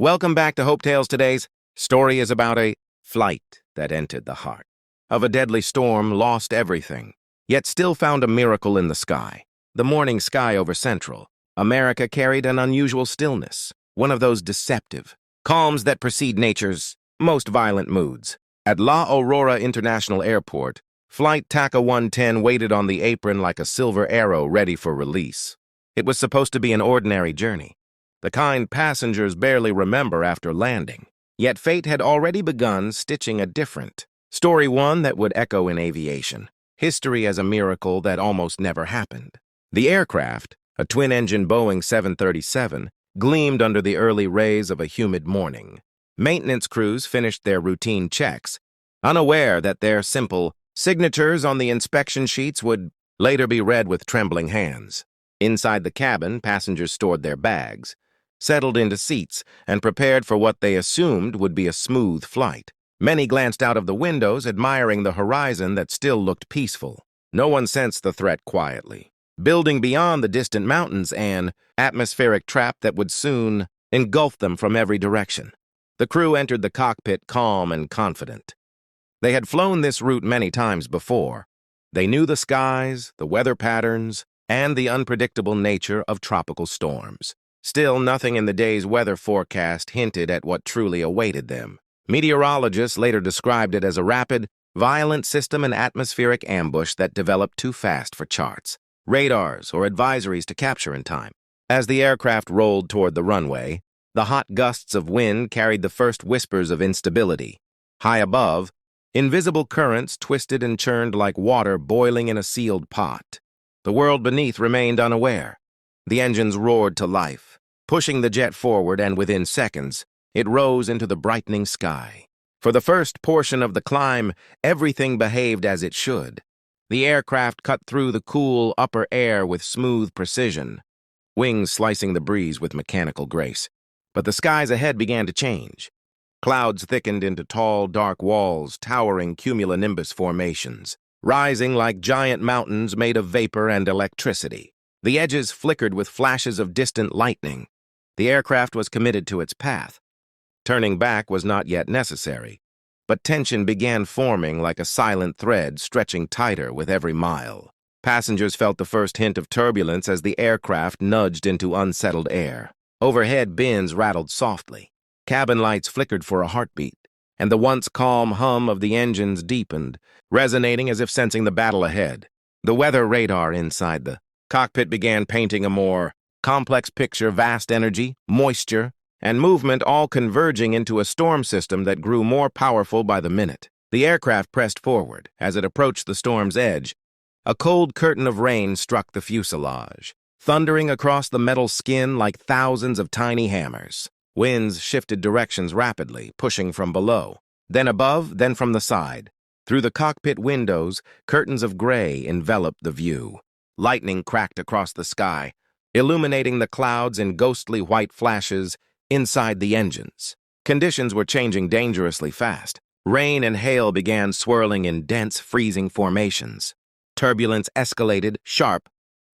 Welcome back to Hopetales. Today's story is about a flight that entered the heart of a deadly storm, lost everything, yet still found a miracle in the sky. The morning sky over Central America carried an unusual stillness, one of those deceptive calms that precede nature's most violent moods. At La Aurora International Airport, Flight TACA 110 waited on the apron like a silver arrow ready for release. It was supposed to be an ordinary journey, the kind passengers barely remember after landing. Yet fate had already begun stitching a different story, one that would echo in aviation, history as a miracle that almost never happened. The aircraft, a twin-engine Boeing 737, gleamed under the early rays of a humid morning. Maintenance crews finished their routine checks, unaware that their simple signatures on the inspection sheets would later be read with trembling hands. Inside the cabin, passengers stored their bags, settled into seats, and prepared for what they assumed would be a smooth flight. Many glanced out of the windows, admiring the horizon that still looked peaceful. No one sensed the threat quietly, building beyond the distant mountains, an atmospheric trap that would soon engulf them from every direction. The crew entered the cockpit calm and confident. They had flown this route many times before. They knew the skies, the weather patterns, and the unpredictable nature of tropical storms. Still, nothing in the day's weather forecast hinted at what truly awaited them. Meteorologists later described it as a rapid, violent system and atmospheric ambush that developed too fast for charts, radars, or advisories to capture in time. As the aircraft rolled toward the runway, the hot gusts of wind carried the first whispers of instability. High above, invisible currents twisted and churned like water boiling in a sealed pot. The world beneath remained unaware. The engines roared to life, pushing the jet forward, and within seconds, it rose into the brightening sky. For the first portion of the climb, everything behaved as it should. The aircraft cut through the cool upper air with smooth precision, wings slicing the breeze with mechanical grace. But the skies ahead began to change. Clouds thickened into tall, dark walls, towering cumulonimbus formations, rising like giant mountains made of vapor and electricity. The edges flickered with flashes of distant lightning. The aircraft was committed to its path. Turning back was not yet necessary, but tension began forming like a silent thread stretching tighter with every mile. Passengers felt the first hint of turbulence as the aircraft nudged into unsettled air. Overhead, bins rattled softly. Cabin lights flickered for a heartbeat, and the once calm hum of the engines deepened, resonating as if sensing the battle ahead. The weather radar inside the cockpit began painting a more complex picture, vast energy, moisture, and movement all converging into a storm system that grew more powerful by the minute. The aircraft pressed forward. As it approached the storm's edge, a cold curtain of rain struck the fuselage, thundering across the metal skin like thousands of tiny hammers. Winds shifted directions rapidly, pushing from below, then above, then from the side. Through the cockpit windows, curtains of gray enveloped the view. Lightning cracked across the sky, illuminating the clouds in ghostly white flashes inside the engines. Conditions were changing dangerously fast. Rain and hail began swirling in dense, freezing formations. Turbulence escalated, sharp,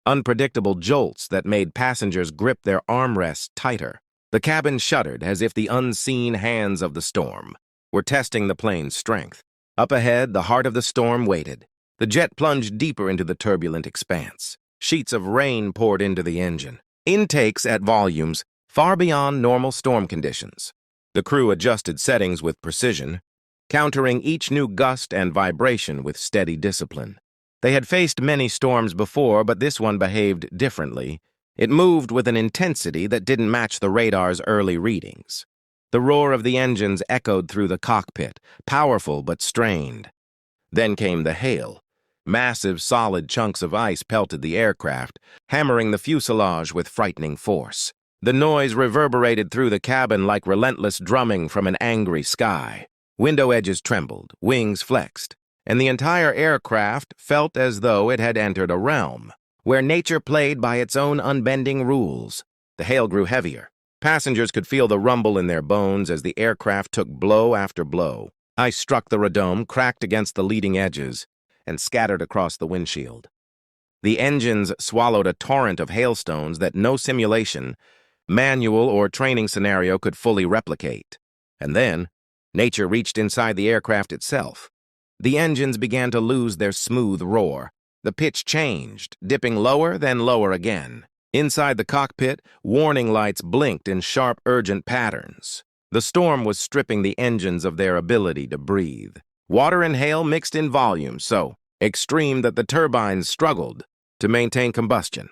unpredictable jolts that made passengers grip their armrests tighter. The cabin shuddered as if the unseen hands of the storm were testing the plane's strength. Up ahead, the heart of the storm waited. The jet plunged deeper into the turbulent expanse. Sheets of rain poured into the engine, intakes at volumes far beyond normal storm conditions. The crew adjusted settings with precision, countering each new gust and vibration with steady discipline. They had faced many storms before, but this one behaved differently. It moved with an intensity that didn't match the radar's early readings. The roar of the engines echoed through the cockpit, powerful but strained. Then came the hail. Massive, solid chunks of ice pelted the aircraft, hammering the fuselage with frightening force. The noise reverberated through the cabin like relentless drumming from an angry sky. Window edges trembled, wings flexed, and the entire aircraft felt as though it had entered a realm where nature played by its own unbending rules. The hail grew heavier. Passengers could feel the rumble in their bones as the aircraft took blow after blow. Ice struck the radome, cracked against the leading edges, and scattered across the windshield. The engines swallowed a torrent of hailstones that no simulation manual or training scenario could fully replicate. And then, nature reached inside the aircraft itself. The engines began to lose their smooth roar. The pitch changed, dipping lower, then lower again. Inside the cockpit, warning lights blinked in sharp, urgent patterns. The storm was stripping the engines of their ability to breathe. Water and hail mixed in volume, so extreme that the turbines struggled to maintain combustion.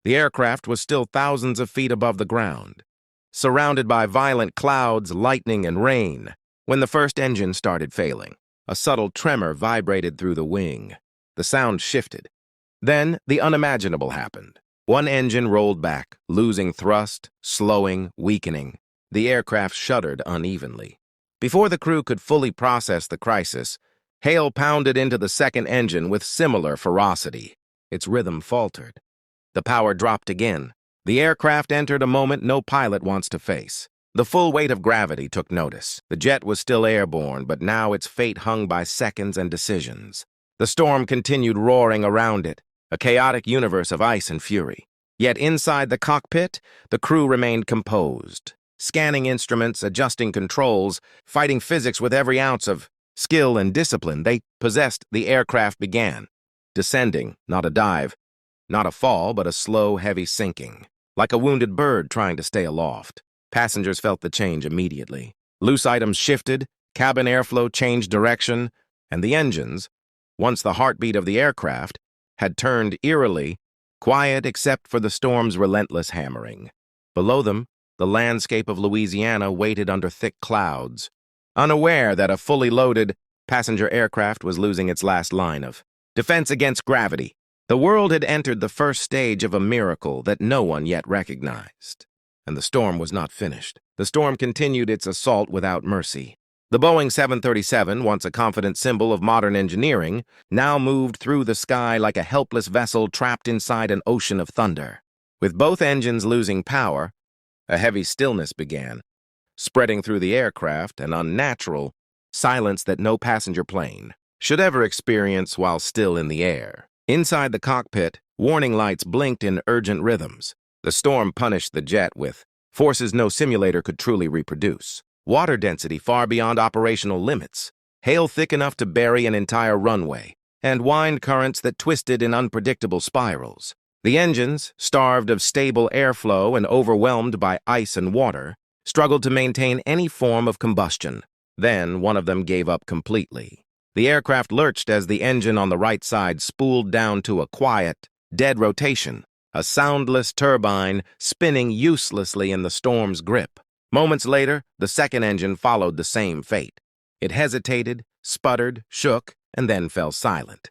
The aircraft was still thousands of feet above the ground, surrounded by violent clouds, lightning, and rain, when the first engine started failing. A subtle tremor vibrated through the wing. The sound shifted. Then the unimaginable happened. One engine rolled back, losing thrust, slowing, weakening. The aircraft shuddered unevenly. Before the crew could fully process the crisis, hail pounded into the second engine with similar ferocity. Its rhythm faltered. The power dropped again. The aircraft entered a moment no pilot wants to face. The full weight of gravity took notice. The jet was still airborne, but now its fate hung by seconds and decisions. The storm continued roaring around it, a chaotic universe of ice and fury. Yet inside the cockpit, the crew remained composed, scanning instruments, adjusting controls, fighting physics with every ounce of skill and discipline they possessed. The aircraft began, descending, not a dive, not a fall, but a slow, heavy sinking, like a wounded bird trying to stay aloft. Passengers felt the change immediately. Loose items shifted, cabin airflow changed direction, and the engines, once the heartbeat of the aircraft, had turned eerily, quiet except for the storm's relentless hammering. Below them, the landscape of Louisiana waited under thick clouds, unaware that a fully loaded passenger aircraft was losing its last line of defense against gravity. The world had entered the first stage of a miracle that no one yet recognized. And the storm was not finished. The storm continued its assault without mercy. The Boeing 737, once a confident symbol of modern engineering, now moved through the sky like a helpless vessel trapped inside an ocean of thunder. With both engines losing power, a heavy stillness began, spreading through the aircraft, an unnatural silence that no passenger plane should ever experience while still in the air. Inside the cockpit, warning lights blinked in urgent rhythms. The storm punished the jet with forces no simulator could truly reproduce. Water density far beyond operational limits, hail thick enough to bury an entire runway, and wind currents that twisted in unpredictable spirals. The engines, starved of stable airflow and overwhelmed by ice and water, struggled to maintain any form of combustion. Then one of them gave up completely. The aircraft lurched as the engine on the right side spooled down to a quiet, dead rotation, a soundless turbine spinning uselessly in the storm's grip. Moments later, the second engine followed the same fate. It hesitated, sputtered, shook, and then fell silent.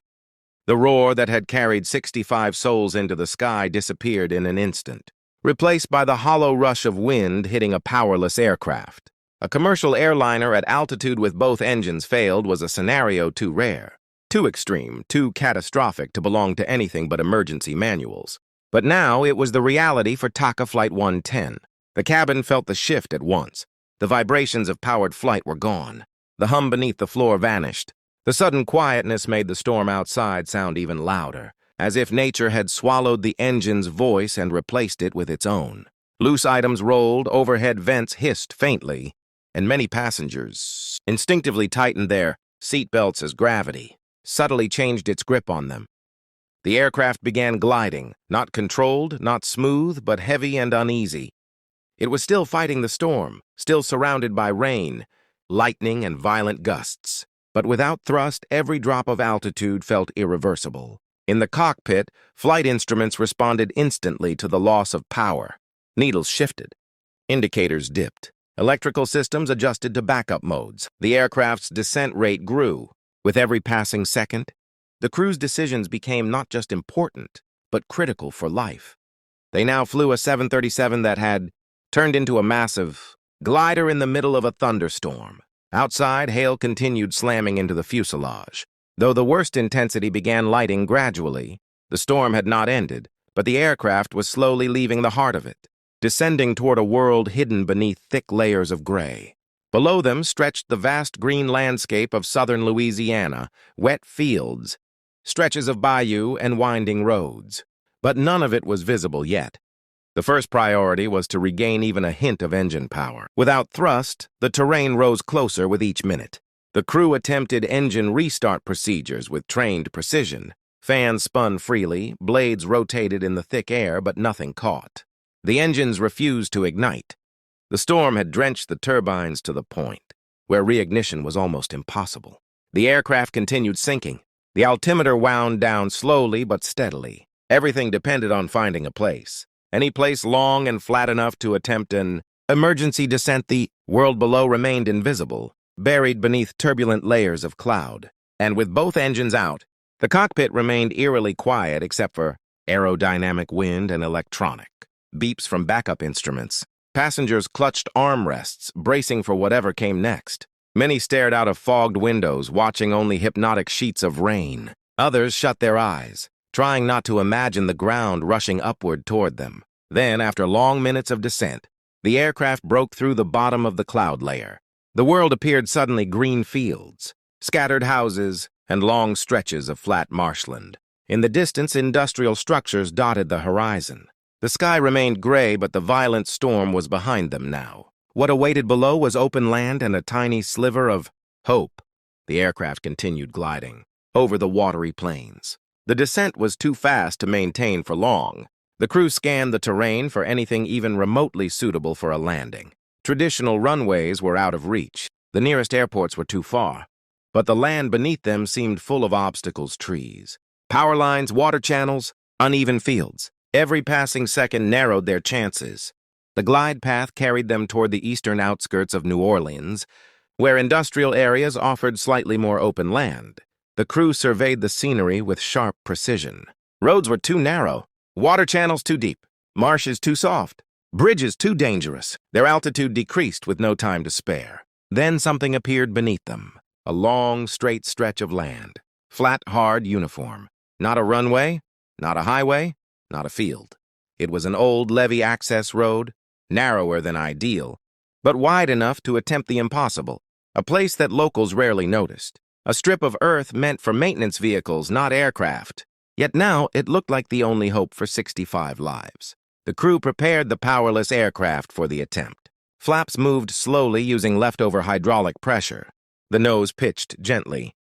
The roar that had carried 65 souls into the sky disappeared in an instant, replaced by the hollow rush of wind hitting a powerless aircraft. A commercial airliner at altitude with both engines failed was a scenario too rare, too extreme, too catastrophic to belong to anything but emergency manuals. But now it was the reality for TACA Flight 110. The cabin felt the shift at once. The vibrations of powered flight were gone. The hum beneath the floor vanished. The sudden quietness made the storm outside sound even louder, as if nature had swallowed the engine's voice and replaced it with its own. Loose items rolled, overhead vents hissed faintly, and many passengers instinctively tightened their seatbelts as gravity subtly changed its grip on them. The aircraft began gliding, not controlled, not smooth, but heavy and uneasy. It was still fighting the storm, still surrounded by rain, lightning, and violent gusts. But without thrust, every drop of altitude felt irreversible. In the cockpit, flight instruments responded instantly to the loss of power. Needles shifted. Indicators dipped. Electrical systems adjusted to backup modes. The aircraft's descent rate grew. With every passing second, the crew's decisions became not just important, but critical for life. They now flew a 737 that had turned into a massive glider in the middle of a thunderstorm. Outside, hail continued slamming into the fuselage. Though the worst intensity began lighting gradually, the storm had not ended, but the aircraft was slowly leaving the heart of it, descending toward a world hidden beneath thick layers of gray. Below them stretched the vast green landscape of southern Louisiana, wet fields, stretches of bayou, and winding roads. But none of it was visible yet. The first priority was to regain even a hint of engine power. Without thrust, the terrain rose closer with each minute. The crew attempted engine restart procedures with trained precision. Fans spun freely, blades rotated in the thick air, but nothing caught. The engines refused to ignite. The storm had drenched the turbines to the point where reignition was almost impossible. The aircraft continued sinking. The altimeter wound down slowly but steadily. Everything depended on finding a place. Any place long and flat enough to attempt an emergency descent. The world below remained invisible, buried beneath turbulent layers of cloud. And with both engines out, the cockpit remained eerily quiet except for aerodynamic wind and electronic beeps from backup instruments. Passengers clutched armrests, bracing for whatever came next. Many stared out of fogged windows, watching only hypnotic sheets of rain. Others shut their eyes, trying not to imagine the ground rushing upward toward them. Then, after long minutes of descent, the aircraft broke through the bottom of the cloud layer. The world appeared suddenly green fields, scattered houses, and long stretches of flat marshland. In the distance, industrial structures dotted the horizon. The sky remained gray, but the violent storm was behind them now. What awaited below was open land and a tiny sliver of hope. The aircraft continued gliding over the watery plains. The descent was too fast to maintain for long. The crew scanned the terrain for anything even remotely suitable for a landing. Traditional runways were out of reach. The nearest airports were too far. But the land beneath them seemed full of obstacles, trees, power lines, water channels, uneven fields. Every passing second narrowed their chances. The glide path carried them toward the eastern outskirts of New Orleans, where industrial areas offered slightly more open land. The crew surveyed the scenery with sharp precision. Roads were too narrow, water channels too deep, marshes too soft, bridges too dangerous. Their altitude decreased with no time to spare. Then something appeared beneath them, a long, straight stretch of land, flat, hard, uniform. Not a runway, not a highway, not a field. It was an old levee access road, narrower than ideal, but wide enough to attempt the impossible, a place that locals rarely noticed. A strip of earth meant for maintenance vehicles, not aircraft. Yet now it looked like the only hope for 65 lives. The crew prepared the powerless aircraft for the attempt. Flaps moved slowly using leftover hydraulic pressure. The nose pitched gently.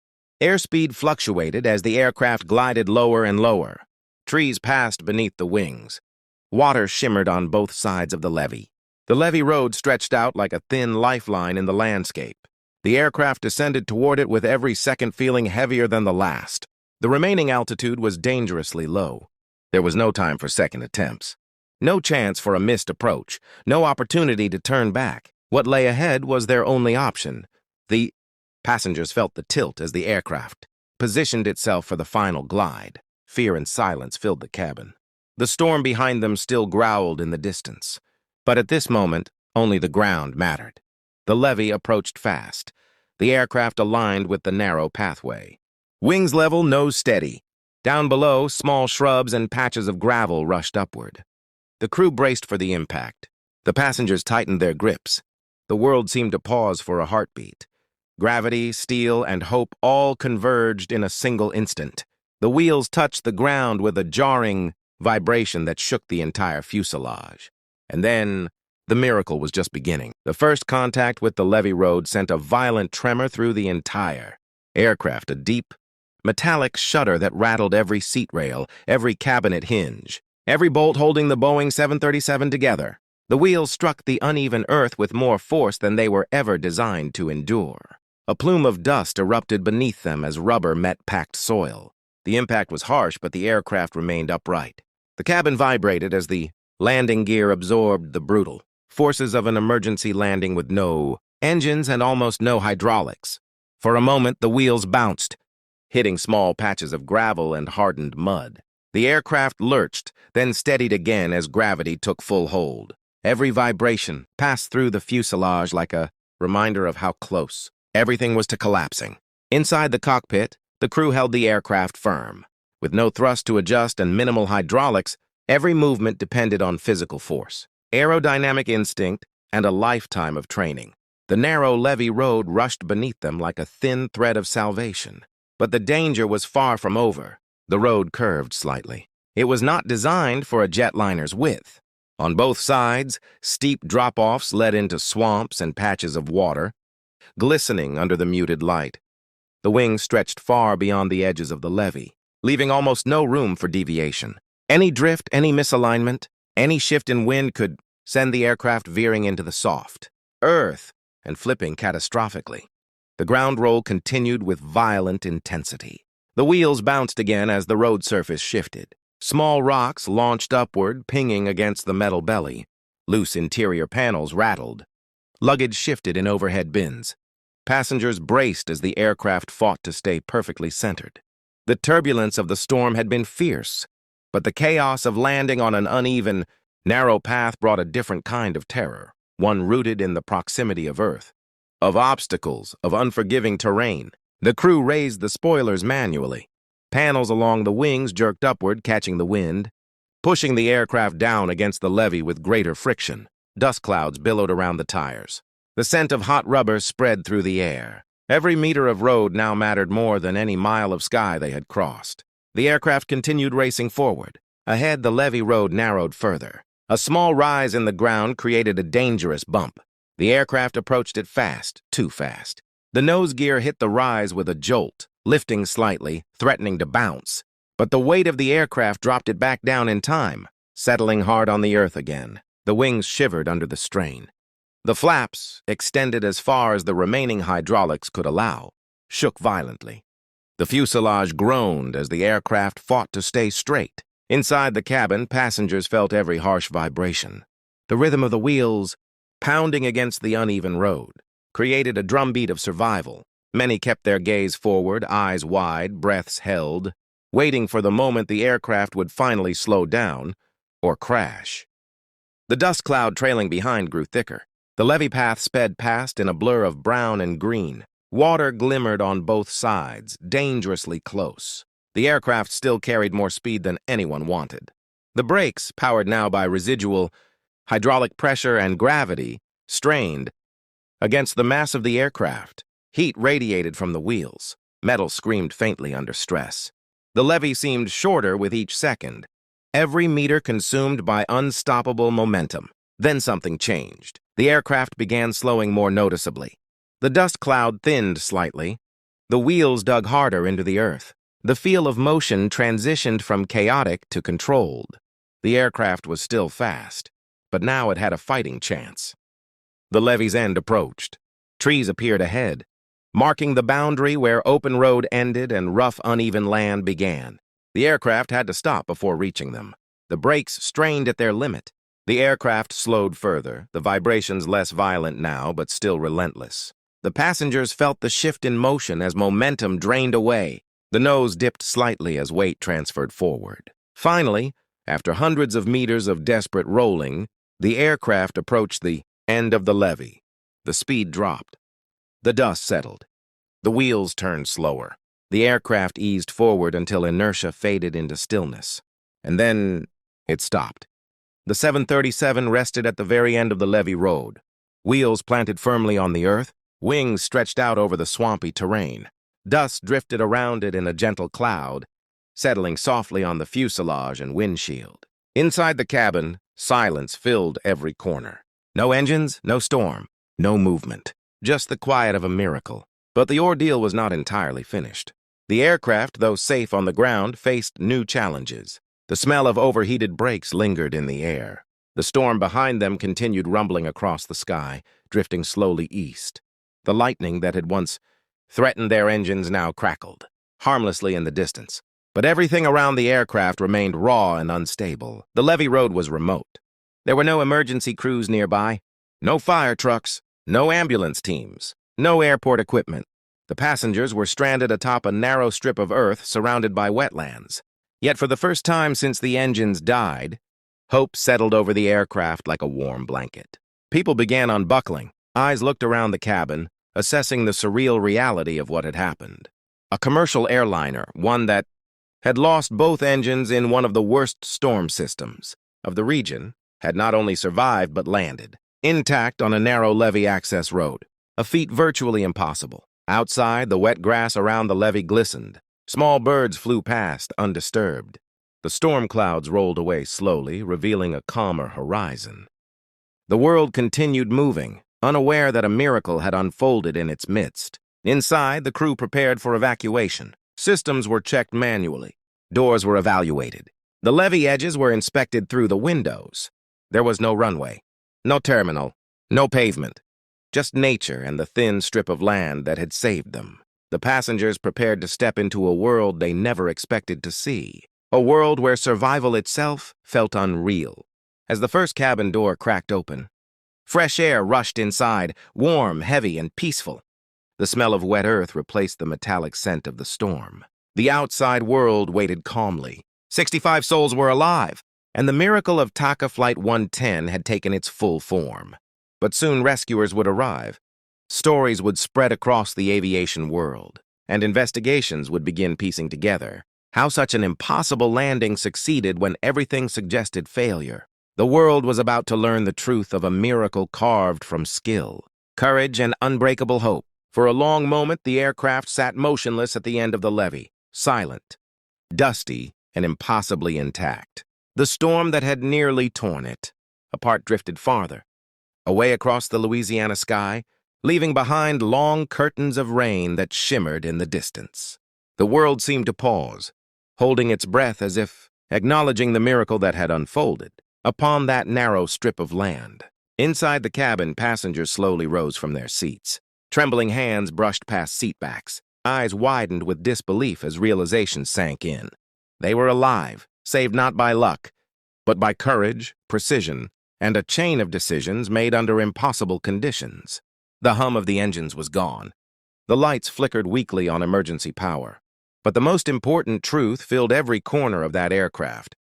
Airspeed fluctuated as the aircraft glided lower and lower. Trees passed beneath the wings. Water shimmered on both sides of the levee. The levee road stretched out like a thin lifeline in the landscape. The aircraft descended toward it with every second feeling heavier than the last. The remaining altitude was dangerously low. There was no time for second attempts. No chance for a missed approach. No opportunity to turn back. What lay ahead was their only option. The passengers felt the tilt as the aircraft positioned itself for the final glide. Fear and silence filled the cabin. The storm behind them still growled in the distance. But at this moment, only the ground mattered. The levee approached fast. The aircraft aligned with the narrow pathway. Wings level, nose steady. Down below, small shrubs and patches of gravel rushed upward. The crew braced for the impact. The passengers tightened their grips. The world seemed to pause for a heartbeat. Gravity, steel, and hope all converged in a single instant. The wheels touched the ground with a jarring vibration that shook the entire fuselage. And then, the miracle was just beginning. The first contact with the levee road sent a violent tremor through the entire aircraft, a deep, metallic shudder that rattled every seat rail, every cabinet hinge, every bolt holding the Boeing 737 together. The wheels struck the uneven earth with more force than they were ever designed to endure. A plume of dust erupted beneath them as rubber met packed soil. The impact was harsh, but the aircraft remained upright. The cabin vibrated as the landing gear absorbed the brutal forces of an emergency landing with no engines and almost no hydraulics. For a moment, the wheels bounced, hitting small patches of gravel and hardened mud. The aircraft lurched, then steadied again as gravity took full hold. Every vibration passed through the fuselage like a reminder of how close everything was to collapsing. Inside the cockpit, the crew held the aircraft firm. With no thrust to adjust and minimal hydraulics, every movement depended on physical force, aerodynamic instinct, and a lifetime of training. The narrow levee road rushed beneath them like a thin thread of salvation. But the danger was far from over. The road curved slightly. It was not designed for a jetliner's width. On both sides, steep drop-offs led into swamps and patches of water, glistening under the muted light. The wings stretched far beyond the edges of the levee, leaving almost no room for deviation. Any drift, any misalignment, any shift in wind could send the aircraft veering into the soft earth and flipping catastrophically. The ground roll continued with violent intensity. The wheels bounced again as the road surface shifted. Small rocks launched upward, pinging against the metal belly. Loose interior panels rattled. Luggage shifted in overhead bins. Passengers braced as the aircraft fought to stay perfectly centered. The turbulence of the storm had been fierce, but the chaos of landing on an uneven, narrow path brought a different kind of terror, one rooted in the proximity of Earth, of obstacles, of unforgiving terrain. The crew raised the spoilers manually. Panels along the wings jerked upward, catching the wind, pushing the aircraft down against the levee with greater friction. Dust clouds billowed around the tires. The scent of hot rubber spread through the air. Every meter of road now mattered more than any mile of sky they had crossed. The aircraft continued racing forward. Ahead, the levee road narrowed further. A small rise in the ground created a dangerous bump. The aircraft approached it fast, too fast. The nose gear hit the rise with a jolt, lifting slightly, threatening to bounce. But the weight of the aircraft dropped it back down in time, settling hard on the earth again. The wings shivered under the strain. The flaps, extended as far as the remaining hydraulics could allow, shook violently. The fuselage groaned as the aircraft fought to stay straight. Inside the cabin, passengers felt every harsh vibration. The rhythm of the wheels, pounding against the uneven road, created a drumbeat of survival. Many kept their gaze forward, eyes wide, breaths held, waiting for the moment the aircraft would finally slow down or crash. The dust cloud trailing behind grew thicker. The levee path sped past in a blur of brown and green. Water glimmered on both sides, dangerously close. The aircraft still carried more speed than anyone wanted. The brakes, powered now by residual hydraulic pressure and gravity, strained against the mass of the aircraft. Heat radiated from the wheels. Metal screamed faintly under stress. The levee seemed shorter with each second, every meter consumed by unstoppable momentum. Then something changed. The aircraft began slowing more noticeably. The dust cloud thinned slightly. The wheels dug harder into the earth. The feel of motion transitioned from chaotic to controlled. The aircraft was still fast, but now it had a fighting chance. The levee's end approached. Trees appeared ahead, marking the boundary where open road ended and rough, uneven land began. The aircraft had to stop before reaching them. The brakes strained at their limit. The aircraft slowed further, the vibrations less violent now, but still relentless. The passengers felt the shift in motion as momentum drained away. The nose dipped slightly as weight transferred forward. Finally, after hundreds of meters of desperate rolling, the aircraft approached the end of the levee. The speed dropped. The dust settled. The wheels turned slower. The aircraft eased forward until inertia faded into stillness. And then it stopped. The 737 rested at the very end of the levee road. Wheels planted firmly on the earth, wings stretched out over the swampy terrain. Dust drifted around it in a gentle cloud, settling softly on the fuselage and windshield. Inside the cabin, silence filled every corner. No engines, no storm, no movement. Just the quiet of a miracle. But the ordeal was not entirely finished. The aircraft, though safe on the ground, faced new challenges. The smell of overheated brakes lingered in the air. The storm behind them continued rumbling across the sky, drifting slowly east. The lightning that had once threatened their engines now crackled, harmlessly in the distance. But everything around the aircraft remained raw and unstable. The levee road was remote. There were no emergency crews nearby, no fire trucks, no ambulance teams, no airport equipment. The passengers were stranded atop a narrow strip of earth surrounded by wetlands. Yet for the first time since the engines died, hope settled over the aircraft like a warm blanket. People began unbuckling. Eyes looked around the cabin, assessing the surreal reality of what had happened. A commercial airliner, one that had lost both engines in one of the worst storm systems of the region, had not only survived but landed, intact on a narrow levee access road, a feat virtually impossible. Outside, the wet grass around the levee glistened. Small birds flew past, undisturbed. The storm clouds rolled away slowly, revealing a calmer horizon. The world continued moving, unaware that a miracle had unfolded in its midst. Inside, the crew prepared for evacuation. Systems were checked manually. Doors were evaluated. The levee edges were inspected through the windows. There was no runway, no terminal, no pavement. Just nature and the thin strip of land that had saved them. The passengers prepared to step into a world they never expected to see. A world where survival itself felt unreal. As the first cabin door cracked open, fresh air rushed inside, warm, heavy, and peaceful. The smell of wet earth replaced the metallic scent of the storm. The outside world waited calmly. 65 souls were alive, and the miracle of TACA Flight 110 had taken its full form. But soon rescuers would arrive. Stories would spread across the aviation world, and investigations would begin piecing together how such an impossible landing succeeded when everything suggested failure. The world was about to learn the truth of a miracle carved from skill, courage, and unbreakable hope. For a long moment, the aircraft sat motionless at the end of the levee, silent, dusty, and impossibly intact. The storm that had nearly torn it apart drifted farther, away across the Louisiana sky, leaving behind long curtains of rain that shimmered in the distance. The world seemed to pause, holding its breath as if acknowledging the miracle that had unfolded upon that narrow strip of land. Inside the cabin, passengers slowly rose from their seats. Trembling hands brushed past seatbacks. Eyes widened with disbelief as realization sank in. They were alive, saved not by luck, but by courage, precision, and a chain of decisions made under impossible conditions. The hum of the engines was gone. The lights flickered weakly on emergency power. But the most important truth filled every corner of that aircraft.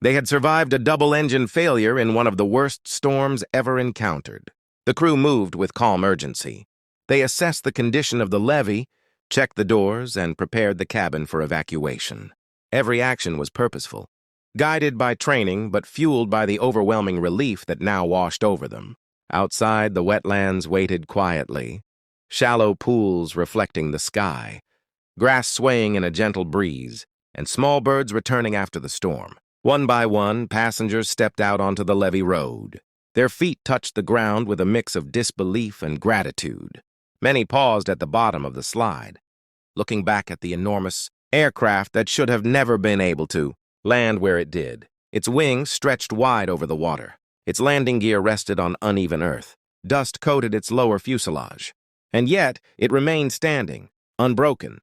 They had survived a double-engine failure in one of the worst storms ever encountered. The crew moved with calm urgency. They assessed the condition of the levee, checked the doors, and prepared the cabin for evacuation. Every action was purposeful, guided by training but fueled by the overwhelming relief that now washed over them. Outside, the wetlands waited quietly, shallow pools reflecting the sky, grass swaying in a gentle breeze, and small birds returning after the storm. One by one, passengers stepped out onto the levee road. Their feet touched the ground with a mix of disbelief and gratitude. Many paused at the bottom of the slide, looking back at the enormous aircraft that should have never been able to land where it did. Its wings stretched wide over the water. Its landing gear rested on uneven earth. Dust coated its lower fuselage. And yet, it remained standing, unbroken.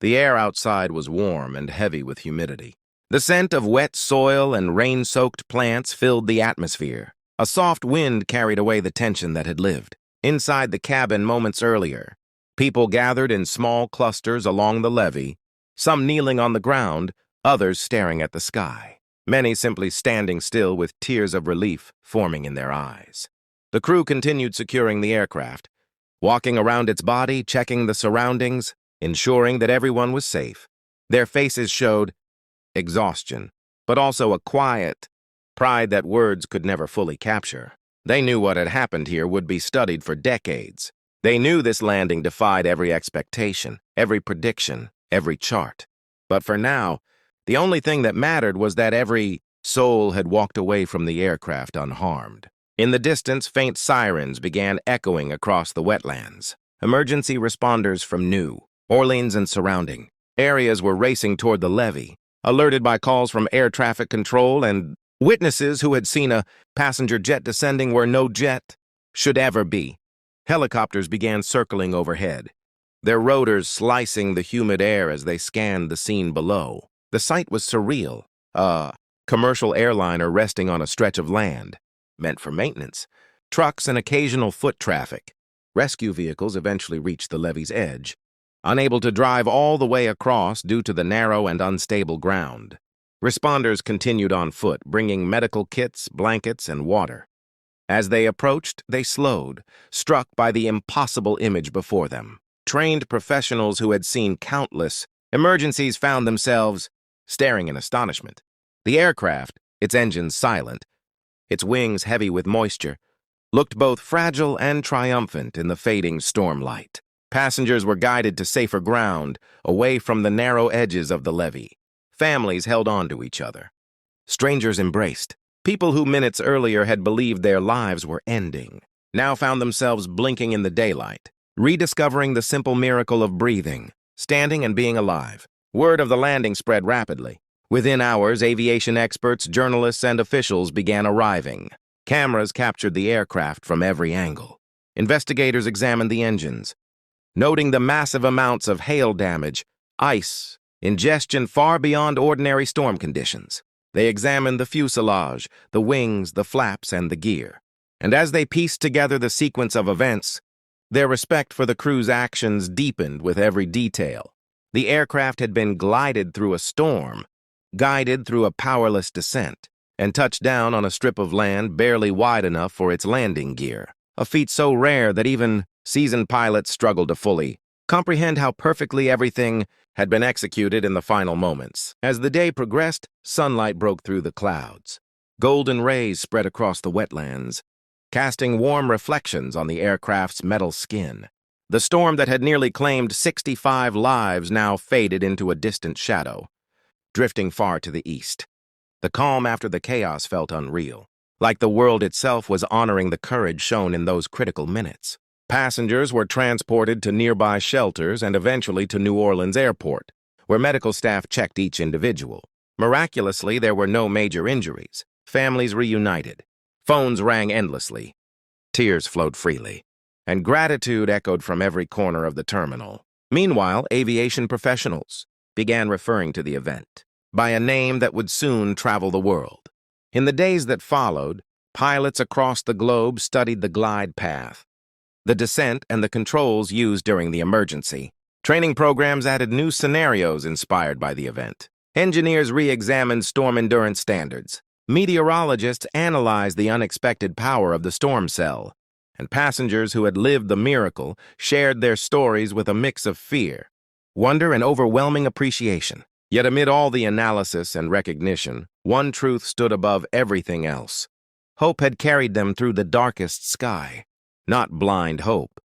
The air outside was warm and heavy with humidity. The scent of wet soil and rain-soaked plants filled the atmosphere. A soft wind carried away the tension that had lived. Inside the cabin moments earlier, people gathered in small clusters along the levee, some kneeling on the ground, others staring at the sky. Many simply standing still with tears of relief forming in their eyes. The crew continued securing the aircraft, walking around its body, checking the surroundings, ensuring that everyone was safe. Their faces showed exhaustion, but also a quiet pride that words could never fully capture. They knew what had happened here would be studied for decades. They knew this landing defied every expectation, every prediction, every chart. But for now, the only thing that mattered was that every soul had walked away from the aircraft unharmed. In the distance, faint sirens began echoing across the wetlands. Emergency responders from New Orleans and surrounding areas were racing toward the levee, alerted by calls from air traffic control and witnesses who had seen a passenger jet descending where no jet should ever be. Helicopters began circling overhead, their rotors slicing the humid air as they scanned the scene below. The sight was surreal. A commercial airliner resting on a stretch of land, meant for maintenance. Trucks and occasional foot traffic. Rescue vehicles eventually reached the levee's edge, unable to drive all the way across due to the narrow and unstable ground. Responders continued on foot, bringing medical kits, blankets, and water. As they approached, they slowed, struck by the impossible image before them. Trained professionals who had seen countless emergencies found themselves staring in astonishment. The aircraft, its engines silent, its wings heavy with moisture, looked both fragile and triumphant in the fading storm light. Passengers were guided to safer ground, away from the narrow edges of the levee. Families held on to each other. Strangers embraced. People who minutes earlier had believed their lives were ending now found themselves blinking in the daylight, rediscovering the simple miracle of breathing, standing and being alive. Word of the landing spread rapidly. Within hours, aviation experts, journalists, and officials began arriving. Cameras captured the aircraft from every angle. Investigators examined the engines, noting the massive amounts of hail damage, ice, ingestion far beyond ordinary storm conditions. They examined the fuselage, the wings, the flaps, and the gear. And as they pieced together the sequence of events, their respect for the crew's actions deepened with every detail. The aircraft had been glided through a storm, guided through a powerless descent, and touched down on a strip of land barely wide enough for its landing gear, a feat so rare that even seasoned pilots struggled to fully comprehend how perfectly everything had been executed in the final moments. As the day progressed, sunlight broke through the clouds. Golden rays spread across the wetlands, casting warm reflections on the aircraft's metal skin. The storm that had nearly claimed 65 lives now faded into a distant shadow, drifting far to the east. The calm after the chaos felt unreal, like the world itself was honoring the courage shown in those critical minutes. Passengers were transported to nearby shelters and eventually to New Orleans Airport, where medical staff checked each individual. Miraculously, there were no major injuries. Families reunited. Phones rang endlessly. Tears flowed freely, and gratitude echoed from every corner of the terminal. Meanwhile, aviation professionals began referring to the event by a name that would soon travel the world. In the days that followed, pilots across the globe studied the glide path, the descent, and the controls used during the emergency. Training programs added new scenarios inspired by the event. Engineers re-examined storm endurance standards. Meteorologists analyzed the unexpected power of the storm cell, and passengers who had lived the miracle shared their stories with a mix of fear, wonder, and overwhelming appreciation. Yet amid all the analysis and recognition, one truth stood above everything else. Hope had carried them through the darkest sky. Not blind hope,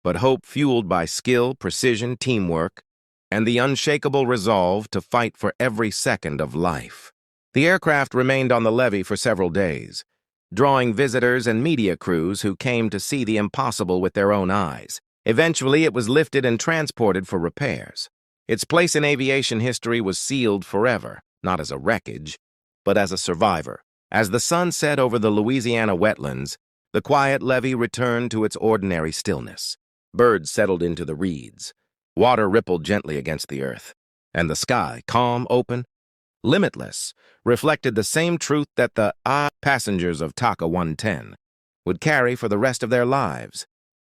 but hope fueled by skill, precision, teamwork, and the unshakable resolve to fight for every second of life. The aircraft remained on the levee for several days, drawing visitors and media crews who came to see the impossible with their own eyes. Eventually, it was lifted and transported for repairs. Its place in aviation history was sealed forever, not as a wreckage, but as a survivor. As the sun set over the Louisiana wetlands, the quiet levee returned to its ordinary stillness. Birds settled into the reeds. Water rippled gently against the earth. And the sky, calm, open, limitless, reflected the same truth that the passengers of TACA 110 would carry for the rest of their lives.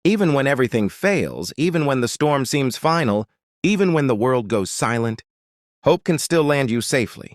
Even when everything fails, even when the storm seems final, even when the world goes silent, hope can still land you safely.